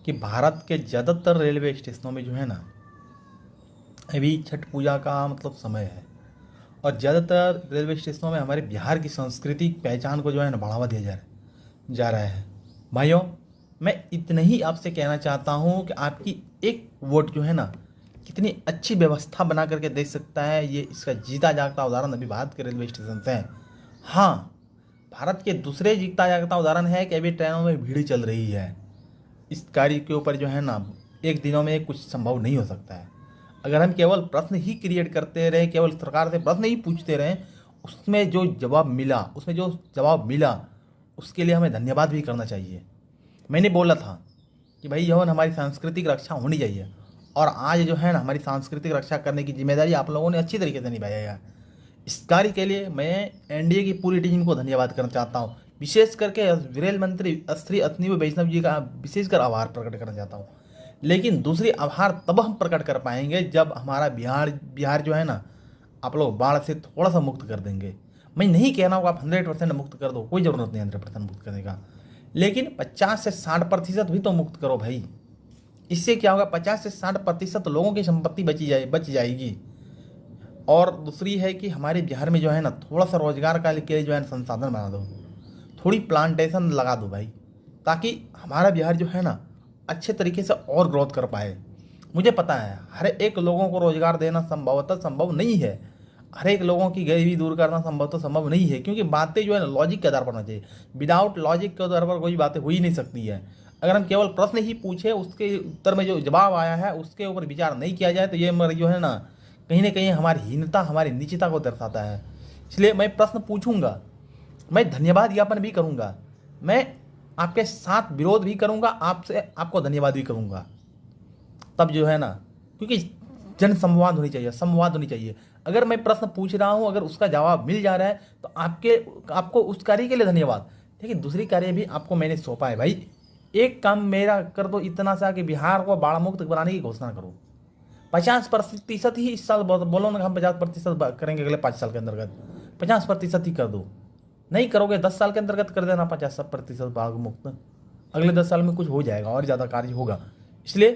कि भारत के ज़्यादातर रेलवे स्टेशनों में जो है ना, अभी छठ पूजा का मतलब समय है, और ज़्यादातर रेलवे स्टेशनों में हमारे बिहार की सांस्कृतिक पहचान को जो है ना बढ़ावा दिया जा रहा है। भाइयों, मैं इतना ही आपसे कहना चाहता हूँ कि आपकी एक वोट जो है ना, कितनी अच्छी व्यवस्था बना करके दे सकता है, ये इसका जीता जागता उदाहरण अभी भारत के रेलवे स्टेशन से है। हाँ, भारत के दूसरे जीता जागता उदाहरण है कि अभी ट्रेनों में भीड़ चल रही है। इस कार्य के ऊपर जो है ना, एक दिनों में कुछ संभव नहीं हो सकता है। अगर हम केवल प्रश्न ही क्रिएट करते रहे, केवल सरकार से प्रश्न ही पूछते रहें, उसमें जो जवाब मिला उसके लिए हमें धन्यवाद भी करना चाहिए। मैंने बोला था कि भाई यह हमारी सांस्कृतिक रक्षा होनी चाहिए, और आज जो है ना, हमारी सांस्कृतिक रक्षा करने की जिम्मेदारी आप लोगों ने अच्छी तरीके से निभाया है। इस कार्य के लिए मैं एनडीए की पूरी टीम को धन्यवाद करना चाहता हूँ। विशेष करके रेल मंत्री श्री अश्विनी वैष्णव जी का विशेषकर आभार प्रकट करना चाहता हूँ। लेकिन दूसरी आभार तब हम प्रकट कर पाएंगे जब हमारा बिहार जो है ना, आप लोग बाढ़ से थोड़ा सा मुक्त कर देंगे। मैं नहीं कह रहा हूँ आप 100% मुक्त कर दो, कोई ज़रूरत नहीं 100% मुक्त करने का, लेकिन 50 से 60% भी तो मुक्त करो भाई। इससे क्या होगा, 50 से 60% लोगों की संपत्ति बच जाएगी। और दूसरी है कि हमारे बिहार में जो है ना, थोड़ा सा रोजगार का लिए जो है संसाधन बना दो, थोड़ी प्लांटेशन लगा दो भाई, ताकि हमारा बिहार जो है ना, अच्छे तरीके से और ग्रोथ कर पाए। मुझे पता है हर एक लोगों को रोजगार देना संभवतः संभव नहीं है, हर एक लोगों की गरीबी दूर करना संभवतः संभव नहीं है, क्योंकि बातें जो है ना लॉजिक के आधार पर होना चाहिए। विदाउट लॉजिक के आधार पर कोई बातें हो ही नहीं सकती है। अगर हम केवल प्रश्न ही पूछे, उसके उत्तर में जो जवाब आया है उसके ऊपर विचार नहीं किया जाए, तो ये जो है ना, कहीं ना कहीं हमारी हीनता, हमारी नीचता को दर्शाता है। इसलिए मैं प्रश्न पूछूंगा, मैं धन्यवाद ज्ञापन भी करूंगा, मैं आपके साथ विरोध भी करूंगा, आपको धन्यवाद भी करूंगा, तब जो है ना, क्योंकि जन संवाद होनी चाहिए, संवाद होनी चाहिए। अगर मैं प्रश्न पूछ रहा हूं, अगर उसका जवाब मिल जा रहा है, तो आपको उस कार्य के लिए धन्यवाद। लेकिन दूसरी कार्य भी आपको मैंने सौंपा है भाई। एक काम मेरा कर दो इतना सा कि बिहार को बाढ़ मुक्त बनाने की घोषणा करो। 50% ही इस साल बोलो ना, हम 50% करेंगे अगले 5 साल के अंतर्गत। 50% ही कर दो। नहीं करोगे 10 साल के अंतर्गत कर देना 50% बाढ़ मुक्त। अगले 10 साल में कुछ हो जाएगा और ज़्यादा कार्य होगा। इसलिए